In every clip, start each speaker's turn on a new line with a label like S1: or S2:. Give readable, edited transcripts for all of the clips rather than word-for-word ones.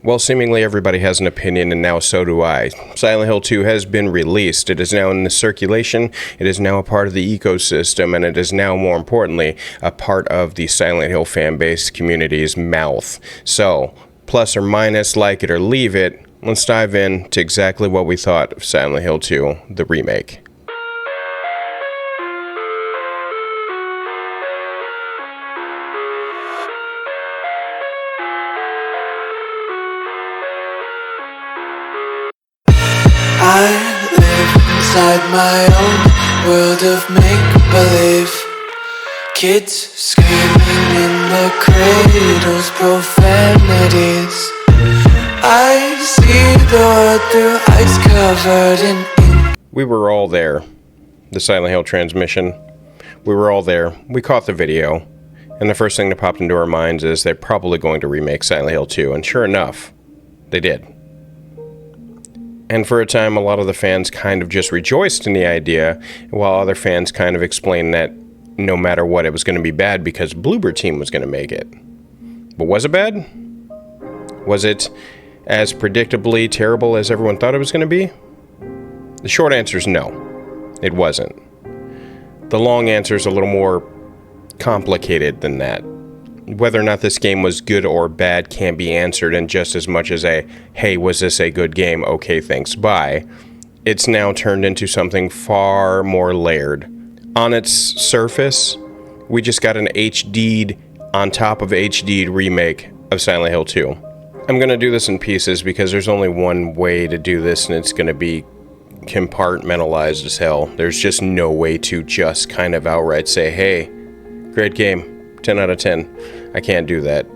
S1: Well, seemingly everybody has an opinion, and now so do I. Silent Hill 2 has been released. It is now in the circulation, it is now a part of the ecosystem, and it is now, more importantly, a part of the Silent Hill fanbase community's mouth. So, plus or minus, like it or leave it, let's dive in to exactly what we thought of Silent Hill 2, the remake.
S2: I live inside my own world of make-believe. Kids screaming in the cradles, profanities. I see the world through ice covered in ink.
S1: We were all there. The Silent Hill transmission. We were all there. We caught the video. And the first thing that popped into our minds is they're probably going to remake Silent Hill 2. And sure enough, they did. And for a time, a lot of the fans kind of just rejoiced in the idea, while other fans kind of explained that no matter what, it was going to be bad because Bloober Team was going to make it. But was it bad? Was it as predictably terrible as everyone thought it was going to be? The short answer is no, it wasn't. The long answer is a little more complicated than that. Whether or not this game was good or bad can't be answered in just as much as a, hey, was this a good game? Okay, thanks, bye. It's now turned into something far more layered. On its surface, we just got an HD'd on top of HD'd remake of Silent Hill 2. I'm going to do this in pieces because there's only one way to do this, and it's going to be compartmentalized as hell. There's just no way to just kind of outright say, hey, great game, 10 out of 10. I can't do that.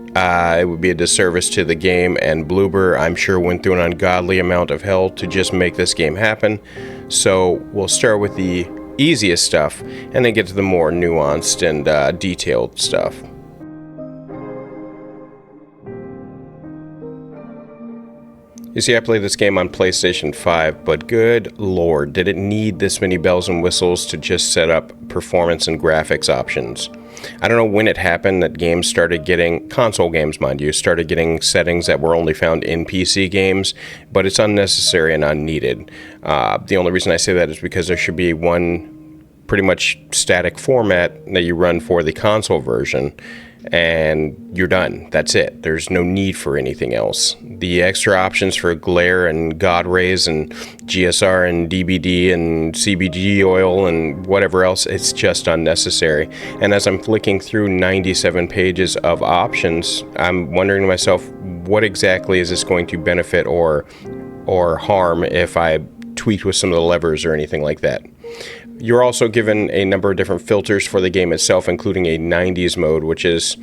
S1: It would be a disservice to the game, and Bloober, I'm sure, went through an ungodly amount of hell to just make this game happen. So we'll start with the easiest stuff, and then get to the more nuanced and detailed stuff. You see, I played this game on PlayStation 5, but good lord, did it need this many bells and whistles to just set up performance and graphics options. I don't know when it happened that games started getting, console games mind you, started getting settings that were only found in PC games, but it's unnecessary and unneeded. The only reason I say that is because there should be one pretty much static format that you run for the console version, and you're done. That's it. There's no need for anything else. The extra options for glare and God rays and GSR and DBD and CBG oil and whatever else, it's just unnecessary. And as I'm flicking through 97 pages of options, I'm wondering to myself, what exactly is this going to benefit or harm if I tweak with some of the levers or anything like that? You're also given a number of different filters for the game itself, including a 90s mode, which is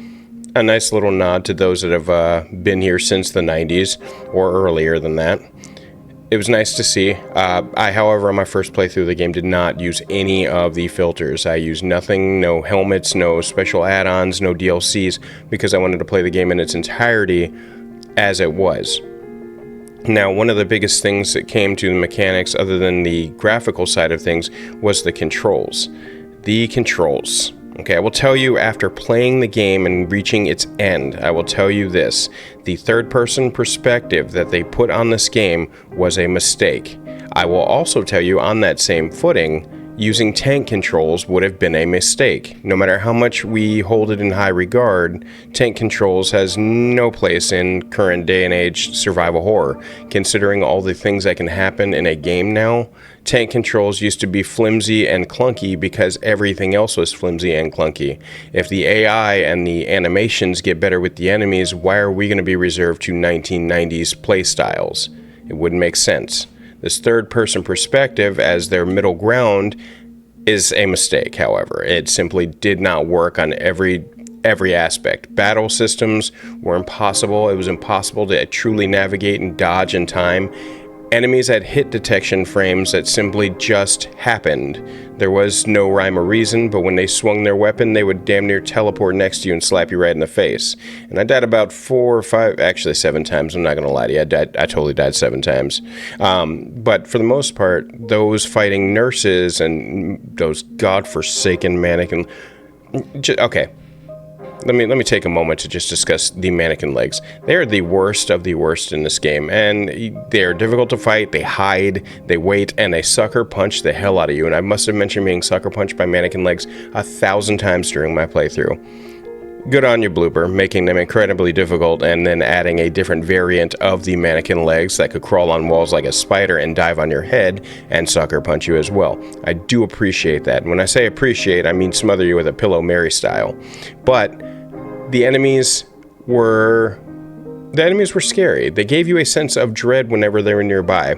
S1: a nice little nod to those that have been here since the 90s, or earlier than that. It was nice to see. I, however, on my first playthrough of the game, did not use any of the filters. I used nothing, no helmets, no special add-ons, no DLCs, because I wanted to play the game in its entirety as it was. Now, one of the biggest things that came to the mechanics, other than the graphical side of things, was the controls. The controls. Okay, I will tell you, after playing the game and reaching its end, I will tell you this. The third-person perspective that they put on this game was a mistake. I will also tell you, on that same footing, using tank controls would have been a mistake. No matter how much we hold it in high regard, tank controls has no place in current day and age survival horror. Considering all the things that can happen in a game now, tank controls used to be flimsy and clunky because everything else was flimsy and clunky. If the AI and the animations get better with the enemies, why are we going to be reserved to 1990s playstyles? It wouldn't make sense. This third-person perspective as their middle ground is a mistake, however. It simply did not work on every aspect. Battle systems were impossible. It was impossible to truly navigate and dodge in time. Enemies had hit detection frames that simply just happened. There was no rhyme or reason, but when they swung their weapon, they would damn near teleport next to you and slap you right in the face. And I died about 4 or 5, actually 7 times, I'm not going to lie to you, I totally died 7 times. But for the most part, those fighting nurses and those godforsaken mannequin... Okay, let me take a moment to just discuss the mannequin legs. They are the worst of the worst in this game, and they're difficult to fight. They hide, they wait, and they sucker punch the hell out of you. And I must have mentioned being sucker punched by mannequin legs 1,000 times during my playthrough. Good on you, Blooper, making them incredibly difficult and then adding a different variant of the mannequin legs that could crawl on walls like a spider and dive on your head and sucker punch you as well. I do appreciate that. And when I say appreciate, I mean smother you with a pillow Mary style. But the enemies were scary. They gave you a sense of dread whenever they were nearby.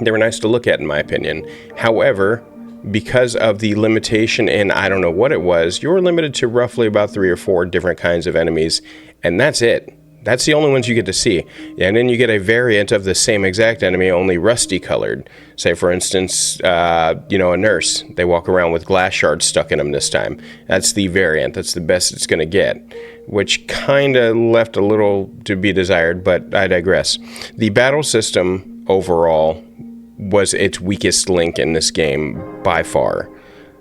S1: They were nice to look at, in my opinion. However, because of the limitation in I don't know what it was, you're limited to roughly about 3 or 4 different kinds of enemies, and that's it. That's the only ones you get to see. And then you get a variant of the same exact enemy, only rusty colored. Say, for instance, a nurse. They walk around with glass shards stuck in them this time. That's the variant. That's the best it's going to get, which kind of left a little to be desired, but I digress. The battle system overall was its weakest link in this game by far.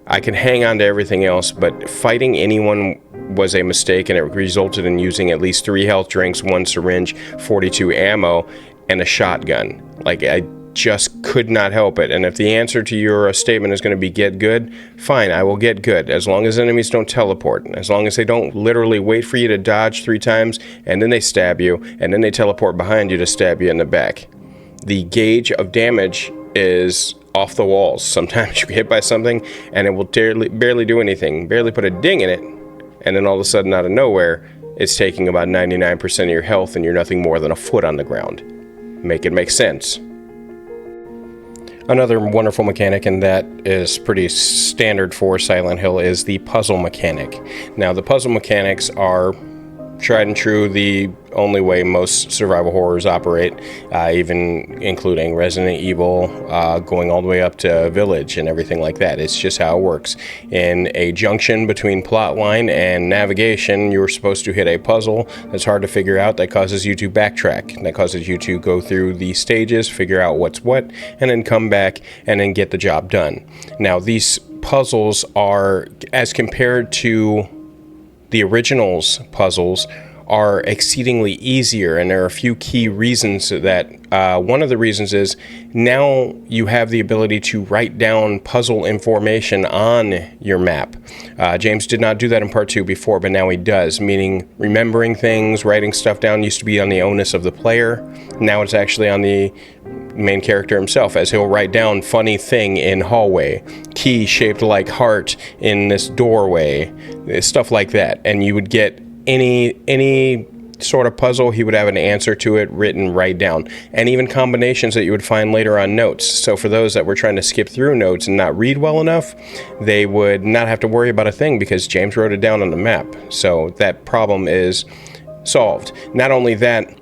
S1: I can hang on to everything else, but fighting anyone was a mistake, and it resulted in using at least 3 health drinks, 1 syringe, 42 ammo, and a shotgun. Like, I just could not help it. And if the answer to your statement is going to be get good, fine, I will get good. As long as enemies don't teleport. As long as they don't literally wait for you to dodge 3 times, and then they stab you, and then they teleport behind you to stab you in the back. The gauge of damage is off the walls. Sometimes you get hit by something and it will barely do anything, barely put a ding in it, and then all of a sudden out of nowhere it's taking about 99% of your health and you're nothing more than a foot on the ground. Make it make sense. Another wonderful mechanic, and that is pretty standard for Silent Hill, is the puzzle mechanic. Now, the puzzle mechanics are tried and true, the only way most survival horrors operate, even including Resident Evil, going all the way up to Village and everything like that. It's just how it works. In a junction between plotline and navigation, you're supposed to hit a puzzle that's hard to figure out, that causes you to backtrack, that causes you to go through the stages, figure out what's what, and then come back and then get the job done. Now, these puzzles are, as compared to the originals puzzles, are exceedingly easier, and there are a few key reasons that one of the reasons is now you have the ability to write down puzzle information on your map. James did not do that in part 2 before, but now he does, meaning remembering things, writing stuff down used to be on the onus of the player. Now it's actually on the main character himself, as he'll write down funny thing in hallway, key shaped like heart in this doorway, stuff like that. And you would get any sort of puzzle, he would have an answer to it written right down, and even combinations that you would find later on notes. So for those that were trying to skip through notes and not read well enough, they would not have to worry about a thing because James wrote it down on the map. So that problem is solved. Not only that,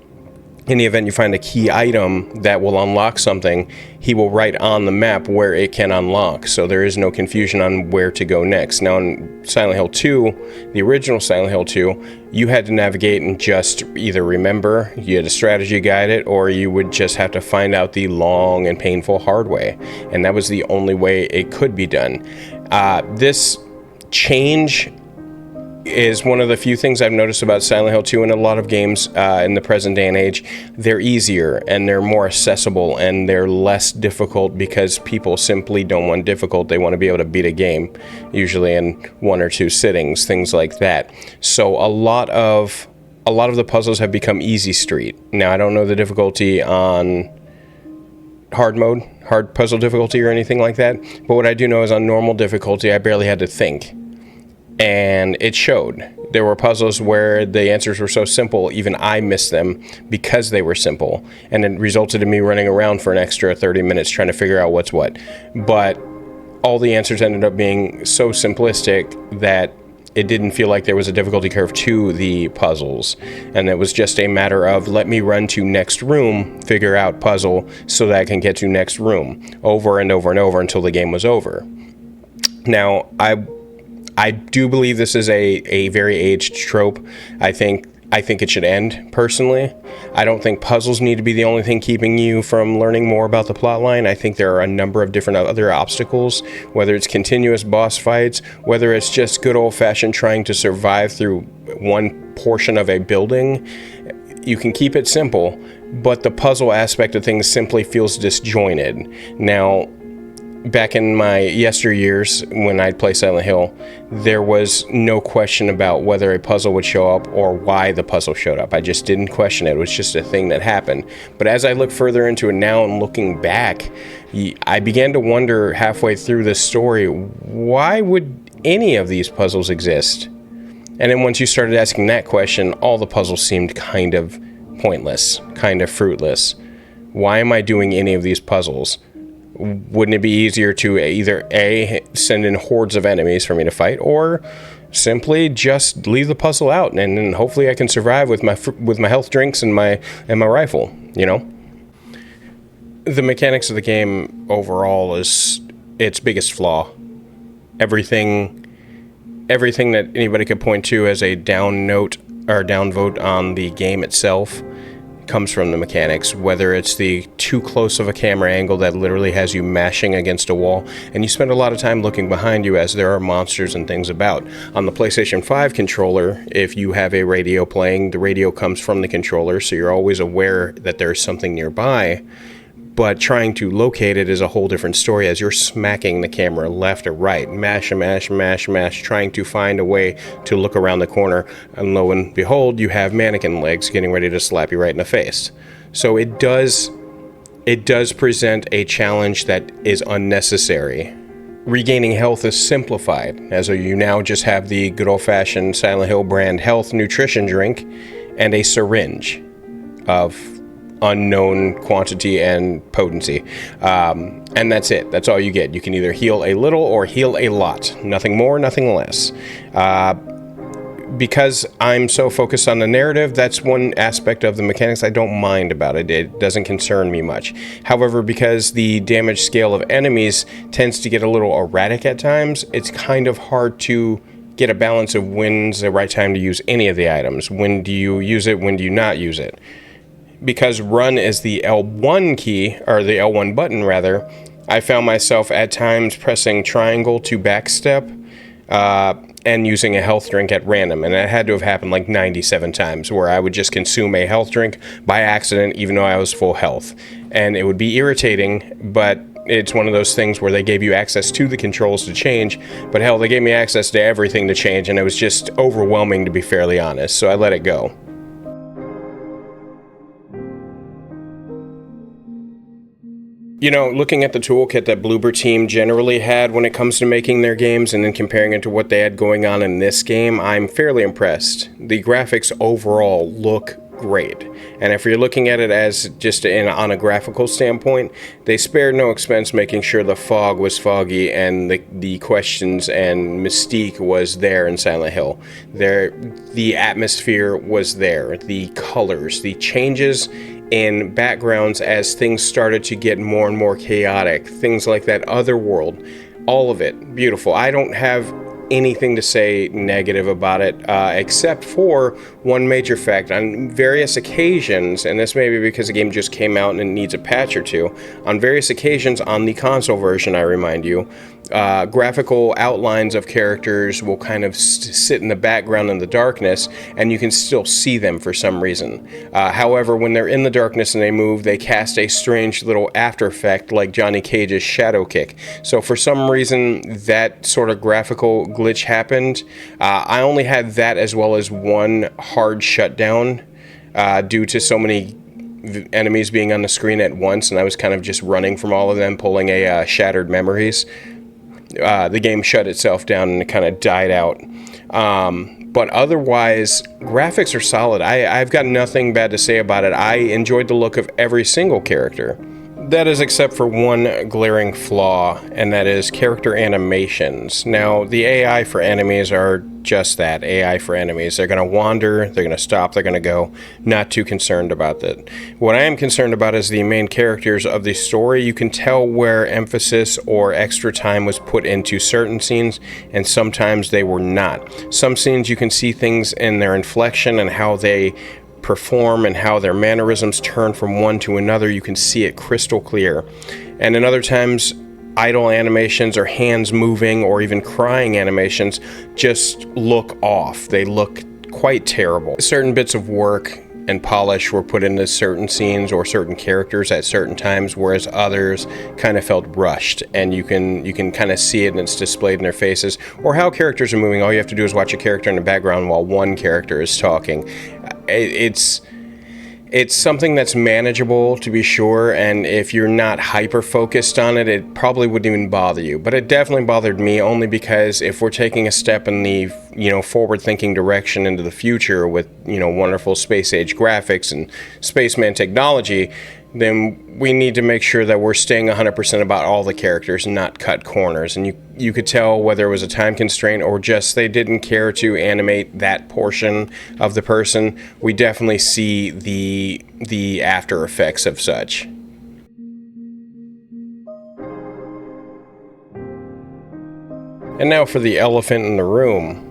S1: in the event you find a key item that will unlock something, he will write on the map where it can unlock, so there is no confusion on where to go next. Now, in Silent Hill 2, the original Silent Hill 2, you had to navigate and just either remember, you had to strategy guide it, or you would just have to find out the long and painful hard way, and that was the only way it could be done. This change is one of the few things I've noticed about Silent Hill 2 and a lot of games in the present day and age. They're easier and they're more accessible and they're less difficult because people simply don't want difficult. They want to be able to beat a game, usually in 1 or 2 sittings, things like that. So a lot of the puzzles have become easy street. Now, I don't know the difficulty on hard mode, hard puzzle difficulty or anything like that, but what I do know is on normal difficulty, I barely had to think. And it showed. There were puzzles where the answers were so simple, even I missed them because they were simple. And it resulted in me running around for an extra 30 minutes trying to figure out what's what. But all the answers ended up being so simplistic that it didn't feel like there was a difficulty curve to the puzzles. And it was just a matter of, let me run to next room, figure out puzzle, so that I can get to next room, over and over and over until the game was over. Now, I do believe this is a very aged trope. I think I think it should end, personally. I don't think puzzles need to be the only thing keeping you from learning more about the plotline. I think there are a number of different other obstacles, whether it's continuous boss fights, whether it's just good old-fashioned trying to survive through one portion of a building. You can keep it simple, but the puzzle aspect of things simply feels disjointed. Now, back in my yesteryears, when I'd play Silent Hill, there was no question about whether a puzzle would show up or why the puzzle showed up. I just didn't question it. It was just a thing that happened. But as I look further into it now and looking back, I began to wonder halfway through this story, why would any of these puzzles exist? And then once you started asking that question, all the puzzles seemed kind of pointless, kind of fruitless. Why am I doing any of these puzzles? Wouldn't it be easier to either A, send in hordes of enemies for me to fight, or simply just leave the puzzle out and then hopefully I can survive with my health drinks and my rifle, you know? The mechanics of the game overall is its biggest flaw. Everything that anybody could point to as a down note or down vote on the game itself comes from the mechanics, whether it's the too close of a camera angle that literally has you mashing against a wall, and you spend a lot of time looking behind you as there are monsters and things about. On the PlayStation 5 controller, if you have a radio playing, the radio comes from the controller, so you're always aware that there's something nearby, but trying to locate it is a whole different story as you're smacking the camera left or right, mash, trying to find a way to look around the corner, and lo and behold, you have mannequin legs getting ready to slap you right in the face. So it does present a challenge that is unnecessary. Regaining health is simplified, as you now just have the good old-fashioned Silent Hill brand health nutrition drink and a syringe of unknown quantity and potency, and that's it. That's all you get. You can either heal a little or heal a lot, nothing more, nothing less. Because I'm so focused on the narrative, that's one aspect of the mechanics I don't mind about it. It doesn't concern me much. However, because the damage scale of enemies tends to get a little erratic at times, it's kind of hard to get a balance of when's the right time to use any of the items. When do you use it? When do you not use it? Because run is the L1 key, or the L1 button rather, I found myself at times pressing triangle to backstep and using a health drink at random, and that had to have happened like 97 times, where I would just consume a health drink by accident even though I was full health. And it would be irritating, but it's one of those things where they gave you access to the controls to change, but hell, they gave me access to everything to change, and it was just overwhelming, to be fairly honest, so I let it go. You know, looking at the toolkit that Bloober Team generally had when it comes to making their games and then comparing it to what they had going on in this game, I'm fairly impressed. The graphics overall look great. And if you're looking at it as just on a graphical standpoint, they spared no expense making sure the fog was foggy and the questions and mystique was there in Silent Hill. The atmosphere was there, the colors, the changes in backgrounds as things started to get more and more chaotic, things like that other world, all of it beautiful. I don't have anything to say negative about it, except for one major fact. On various occasions, and this may be because the game just came out and it needs a patch or two, on various occasions on the console version, I remind you, graphical outlines of characters will kind of sit in the background in the darkness, and you can still see them for some reason. However, when they're in the darkness and they move, they cast a strange little after effect like Johnny Cage's shadow kick. So for some reason, that sort of graphical glitch happened. I only had that as well as one hard shutdown due to so many enemies being on the screen at once, and I was kind of just running from all of them, pulling a Shattered Memories. The game shut itself down and it kind of died out. But otherwise, graphics are solid. I've got nothing bad to say about it. I enjoyed the look of every single character. That is except for one glaring flaw, and that is character animations. Now, the AI for enemies are just that, AI for enemies. They're going to wander, they're going to stop, they're going to go. Not too concerned about that. What I am concerned about is the main characters of the story. You can tell where emphasis or extra time was put into certain scenes, and sometimes they were not. Some scenes you can see things in their inflection and how they perform and how their mannerisms turn from one to another. You can see it crystal clear. And in other times, idle animations or hands moving or even crying animations just look off. They look quite terrible. Certain bits of work and polish were put into certain scenes or certain characters at certain times, whereas others kind of felt rushed, and you can kind of see it and it's displayed in their faces, or how characters are moving. All you have to do is watch a character in the background while one character is talking. It's something that's manageable, to be sure, and if you're not hyper focused on it, it probably wouldn't even bother you. But it definitely bothered me, only because if we're taking a step in the forward-thinking direction into the future with wonderful space-age graphics and spaceman technology, then we need to make sure that we're staying 100% about all the characters and not cut corners. And you could tell whether it was a time constraint or just they didn't care to animate that portion of the person. We definitely see the after effects of such. And now for the elephant in the room.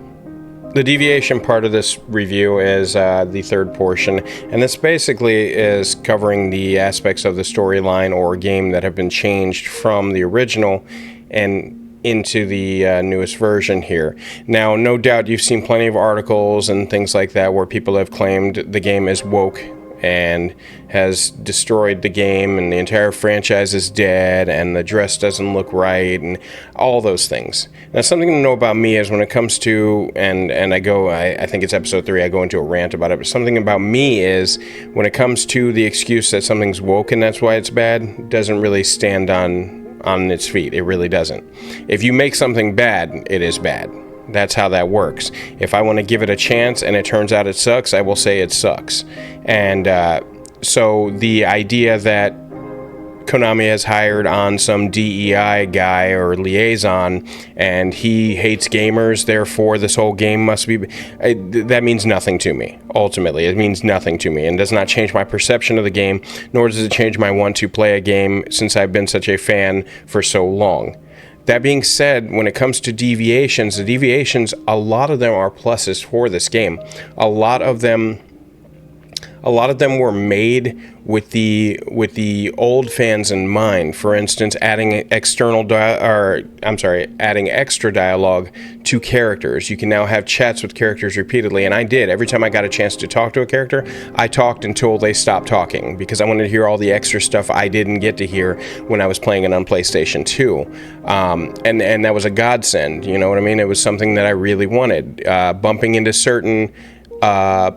S1: The deviation part of this review is the third portion, and this basically is covering the aspects of the storyline or game that have been changed from the original and into the newest version here. Now, no doubt you've seen plenty of articles and things like that where people have claimed the game is woke and has destroyed the game and the entire franchise is dead and the dress doesn't look right and all those things. Now, something to know about me is when it comes to, and I think it's episode 3, I go into a rant about it, but something about me is when it comes to the excuse that something's woke and that's why it's bad, it doesn't really stand on its feet. It really doesn't. If you make something bad, it is bad. That's how that works. If I want to give it a chance and it turns out it sucks, I will say it sucks. And so the idea that Konami has hired on some DEI guy or liaison and he hates gamers, therefore this whole game must be... that means nothing to me, ultimately. It means nothing to me and does not change my perception of the game, nor does it change my want to play a game since I've been such a fan for so long. That being said, when it comes to deviations, the deviations, a lot of them are pluses for this game. A lot of them were made with the old fans in mind. For instance, adding extra dialogue to characters. You can now have chats with characters repeatedly, and I did. Every time I got a chance to talk to a character, I talked until they stopped talking because I wanted to hear all the extra stuff I didn't get to hear when I was playing it on PlayStation 2. And that was a godsend, you know what I mean? It was something that I really wanted. Bumping into certain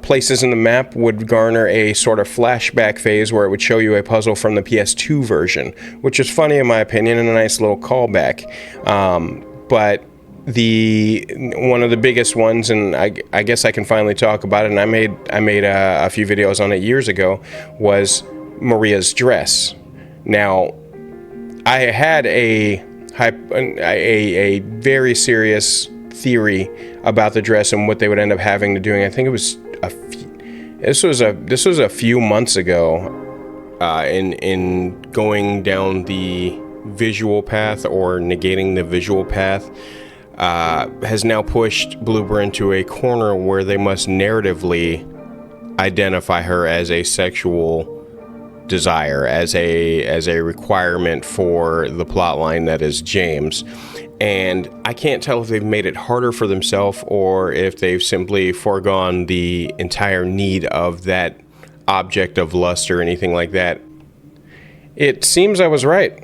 S1: places in the map would garner a sort of flashback phase where it would show you a puzzle from the PS2 version, which is funny in my opinion and a nice little callback. But one of the biggest ones, and I guess I can finally talk about it, and I made a few videos on it years ago, was Maria's dress. Now, I had a very serious theory about the dress and what they would end up having to doing. I think it was this was a few months ago, in going down the visual path or negating the visual path, has now pushed Bloober into a corner where they must narratively identify her as a sexual desire, as a requirement for the plotline that is James. And I can't tell if they've made it harder for themselves or if they've simply foregone the entire need of that object of lust or anything like that. It seems I was right.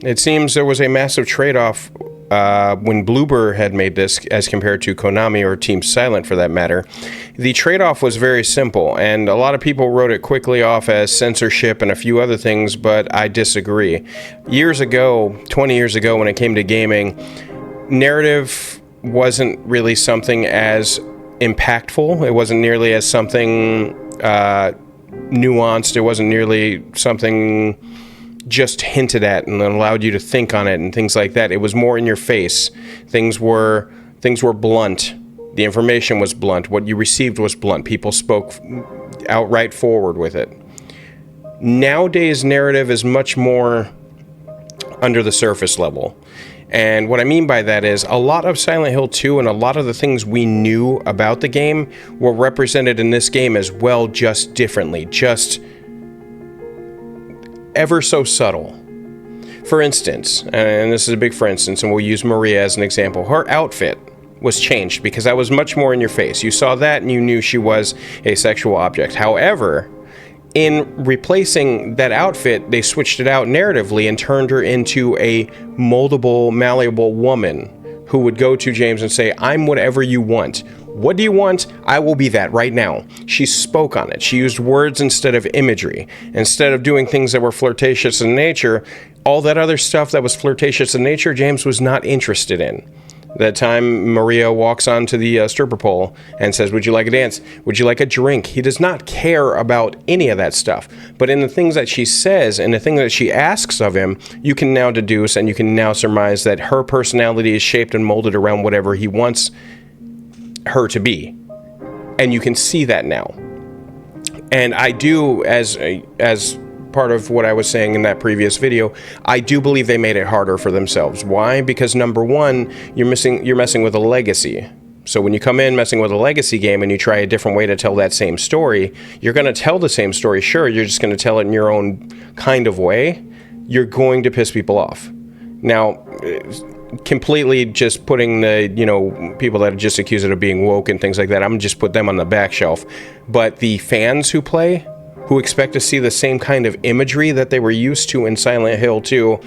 S1: It seems there was a massive trade-off when Bloober had made this as compared to Konami or Team Silent for that matter. The trade-off was very simple, and a lot of people wrote it quickly off as censorship and a few other things, but I disagree. 20 years ago, when it came to gaming, narrative wasn't really something as impactful. It wasn't nearly as something nuanced. It wasn't nearly something just hinted at and allowed you to think on it and things like that. It was more in your face. Things were blunt. The information was blunt. What you received was blunt. People spoke outright forward with it. Nowadays, narrative is much more under the surface level. And what I mean by that is a lot of Silent Hill 2 and a lot of the things we knew about the game were represented in this game as well, just differently, just ever so subtle. For instance, and this is a big for instance, and we'll use Maria as an example, her outfit was changed because that was much more in your face. You saw that and you knew she was a sexual object. However, in replacing that outfit, they switched it out narratively and turned her into a moldable, malleable woman who would go to James and say, I'm whatever you want. What do you want? I will be that right now. She spoke on it. She used words instead of imagery. Instead of doing things that were flirtatious in nature, all that other stuff that was flirtatious in nature, James was not interested in. That time Maria walks onto the stripper pole and says, would you like a dance? Would you like a drink? He does not care about any of that stuff. But in the things that she says and the thing that she asks of him, you can now deduce and you can now surmise that her personality is shaped and molded around whatever he wants her to be. And you can see that now. And I do, as part of what I was saying in that previous video, I do believe they made it harder for themselves. Why? Because number one, you're messing with a legacy. So when you come in messing with a legacy game and you try a different way to tell that same story, you're going to tell the same story. Sure, you're just going to tell it in your own kind of way. You're going to piss people off. Now, completely just putting the, people that are just accused of being woke and things like that, I'm going to just put them on the back shelf. But the fans who play, who expect to see the same kind of imagery that they were used to in Silent Hill 2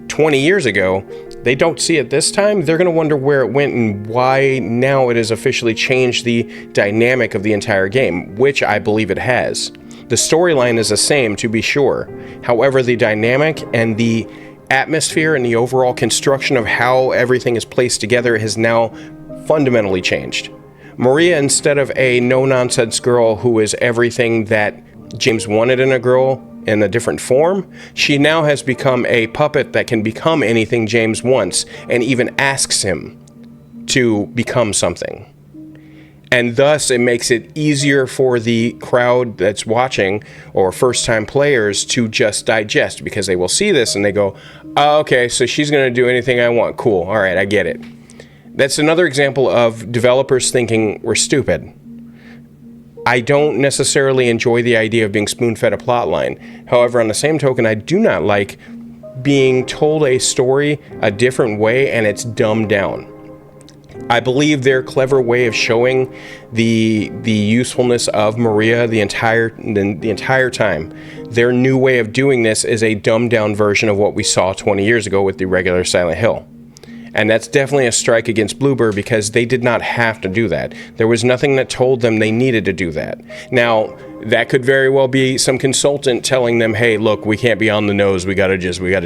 S1: 20 years ago, they don't see it this time. They're going to wonder where it went and why now it has officially changed the dynamic of the entire game, which I believe it has. The storyline is the same, to be sure. However, the dynamic and the atmosphere and the overall construction of how everything is placed together has now fundamentally changed. Maria, instead of a no-nonsense girl who is everything that James wanted in a girl in a different form, she now has become a puppet that can become anything James wants and even asks him to become something. And thus it makes it easier for the crowd that's watching or first-time players to just digest, because they will see this and they go, oh, okay, so she's going to do anything I want. Cool. All right, I get it. That's another example of developers thinking we're stupid. I don't necessarily enjoy the idea of being spoon-fed a plot line. However, on the same token, I do not like being told a story a different way and it's dumbed down. I believe their clever way of showing the usefulness of Maria the entire time, their new way of doing this is a dumbed down version of what we saw 20 years ago with the regular Silent Hill. And that's definitely a strike against Bluebird, because they did not have to do that. There was nothing that told them they needed to do that. Now, that could very well be some consultant telling them, hey, look, we can't be on the nose. We got to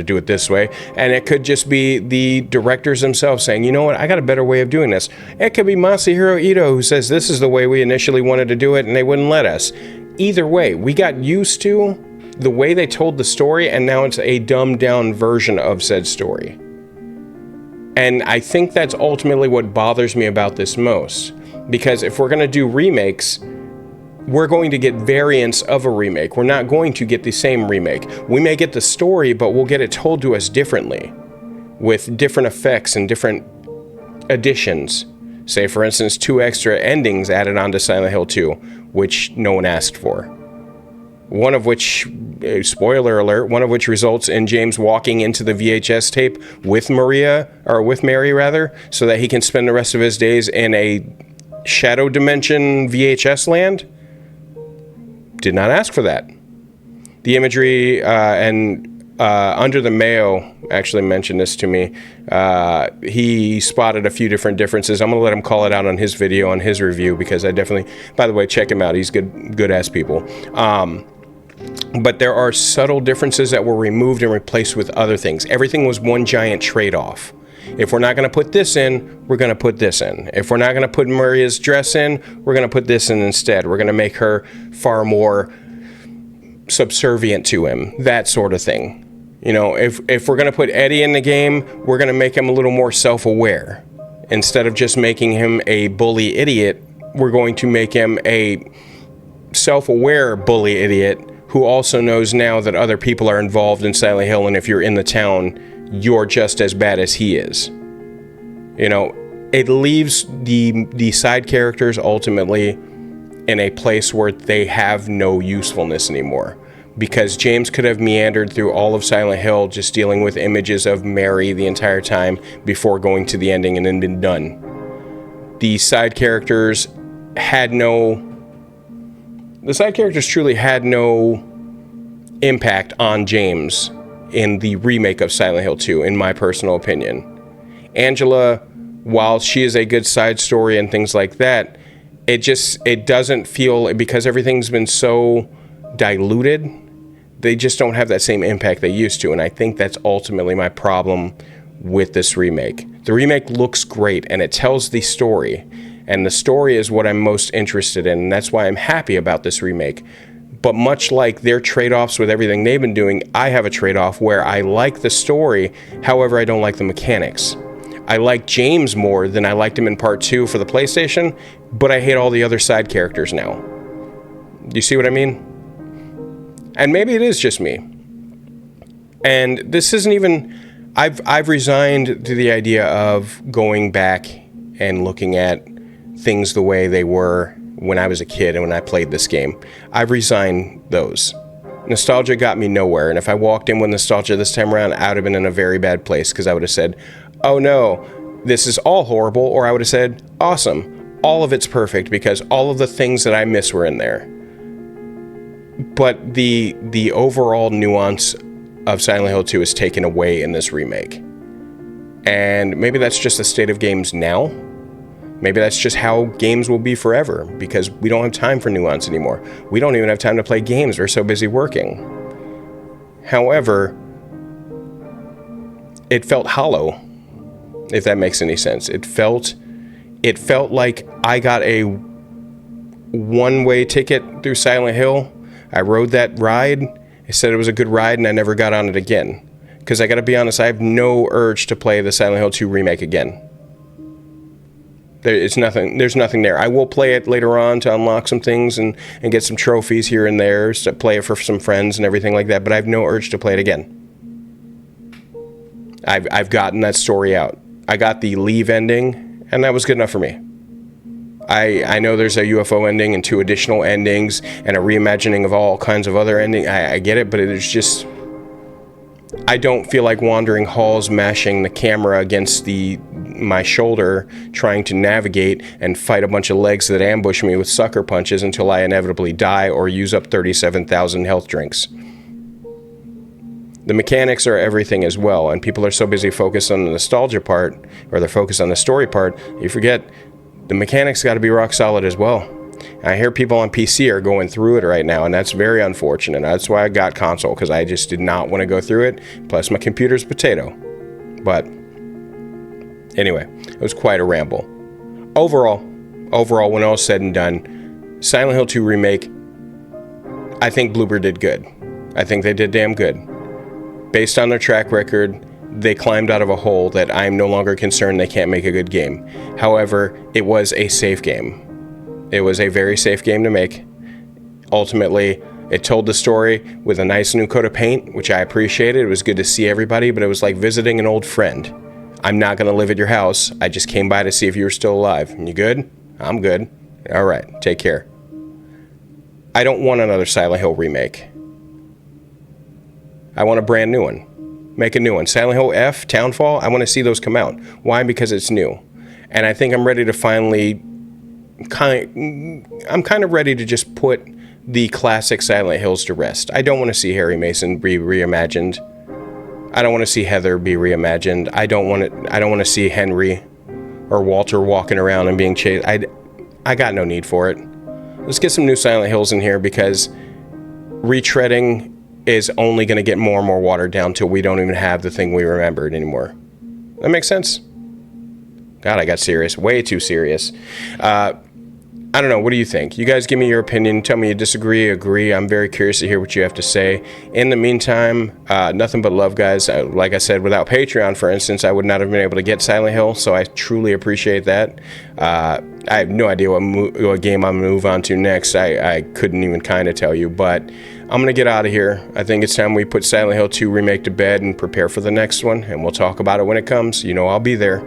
S1: do it this way. And it could just be the directors themselves saying, you know what, I got a better way of doing this. It could be Masahiro Ito who says this is the way we initially wanted to do it and they wouldn't let us. Either way, we got used to the way they told the story, and now it's a dumbed down version of said story. And I think that's ultimately what bothers me about this most. Because if we're going to do remakes, we're going to get variants of a remake. We're not going to get the same remake. We may get the story, but we'll get it told to us differently, with different effects and different additions. Say, for instance, 2 extra endings added onto Silent Hill 2, which no one asked for. One of which, spoiler alert, one of which results in James walking into the VHS tape with Mary rather, so that he can spend the rest of his days in a shadow dimension VHS land. Did not ask for that. The imagery Under the Mayo actually mentioned this to me. He spotted a few different differences. I'm going to let him call it out on his video, on his review, because I definitely, by the way, check him out. He's good ass people. But there are subtle differences that were removed and replaced with other things. Everything was one giant trade-off. If we're not going to put this in, we're going to put this in. If we're not going to put Maria's dress in, we're going to put this in instead. We're going to make her far more subservient to him, that sort of thing. You know, if we're going to put Eddie in the game, we're going to make him a little more self-aware. Instead of just making him a bully idiot, we're going to make him a self-aware bully idiot who also knows now that other people are involved in Silent Hill, and if you're in the town, you're just as bad as he is. You know, it leaves the side characters ultimately in a place where they have no usefulness anymore. Because James could have meandered through all of Silent Hill just dealing with images of Mary the entire time before going to the ending and then been done. The side characters truly had no impact on James in the remake of Silent Hill 2, in my personal opinion. Angela, while she is a good side story and things like that, it doesn't feel, because everything's been so diluted, they just don't have that same impact they used to, and I think that's ultimately my problem with this remake. The remake looks great, and it tells the story, and the story is what I'm most interested in, and that's why I'm happy about this remake. But much like their trade-offs with everything they've been doing, I have a trade-off where I like the story, however I don't like the mechanics. I like James more than I liked him in Part 2 for the PlayStation, but I hate all the other side characters now. Do you see what I mean? And maybe it is just me. And this isn't even... I've resigned to the idea of going back and looking at things the way they were when I was a kid and when I played this game. I've resigned those. Nostalgia got me nowhere, and if I walked in with nostalgia this time around, I would have been in a very bad place, because I would have said, oh no, this is all horrible, or I would have said, awesome, all of it's perfect, because all of the things that I miss were in there. But the overall nuance of Silent Hill 2 is taken away in this remake. And maybe that's just the state of games now. Maybe that's just how games will be forever, because we don't have time for nuance anymore. We don't even have time to play games. We're so busy working. However, it felt hollow, if that makes any sense. It felt like I got a one-way ticket through Silent Hill. I rode that ride. I said it was a good ride, and I never got on it again. Because I gotta be honest, I have no urge to play the Silent Hill 2 remake again. There's nothing there. I will play it later on to unlock some things and get some trophies here and there, to play it for some friends and everything like that, but I have no urge to play it again. I've gotten that story out. I got the Leave ending, and that was good enough for me. I know there's a UFO ending and 2 additional endings and a reimagining of all kinds of other endings. I get it, but it is just... I don't feel like wandering halls, mashing the camera against my shoulder, trying to navigate and fight a bunch of legs that ambush me with sucker punches until I inevitably die or use up 37,000 health drinks. The mechanics are everything as well, and people are so busy focused on the nostalgia part, or they're focused on the story part, you forget the mechanics got to be rock solid as well. I hear people on PC are going through it right now, and that's very unfortunate. That's why I got console, because I just did not want to go through it. Plus, my computer's potato. But anyway, it was quite a ramble. Overall, when all said and done, Silent Hill 2 Remake, I think Bloober did good. I think they did damn good. Based on their track record, they climbed out of a hole that I'm no longer concerned they can't make a good game. However, it was a safe game. It was a very safe game to make. Ultimately, it told the story with a nice new coat of paint, which I appreciated. It was good to see everybody, but it was like visiting an old friend. I'm not going to live at your house. I just came by to see if you were still alive. You good? I'm good. All right, take care. I don't want another Silent Hill remake. I want a brand new one. Make a new one. Silent Hill F, Townfall, I want to see those come out. Why? Because it's new. And I think I'm ready to finally... I'm kind of ready to just put the classic Silent Hills to rest. I don't want to see Harry Mason be reimagined. I don't want to see Heather be reimagined. I don't want to see Henry or Walter walking around and being chased. I got no need for it. Let's get some new Silent Hills in here, because retreading is only going to get more and more watered down till we don't even have the thing we remembered anymore. That makes sense? God, I got serious. Way too serious. I don't know. What do you think? You guys give me your opinion. Tell me you disagree, agree. I'm very curious to hear what you have to say. In the meantime, nothing but love, guys. Like I said, without Patreon, for instance, I would not have been able to get Silent Hill, so I truly appreciate that. I have no idea what game I'm going to move on to next. I couldn't even kind of tell you, but I'm going to get out of here. I think it's time we put Silent Hill 2 Remake to bed and prepare for the next one, and we'll talk about it when it comes. You know I'll be there.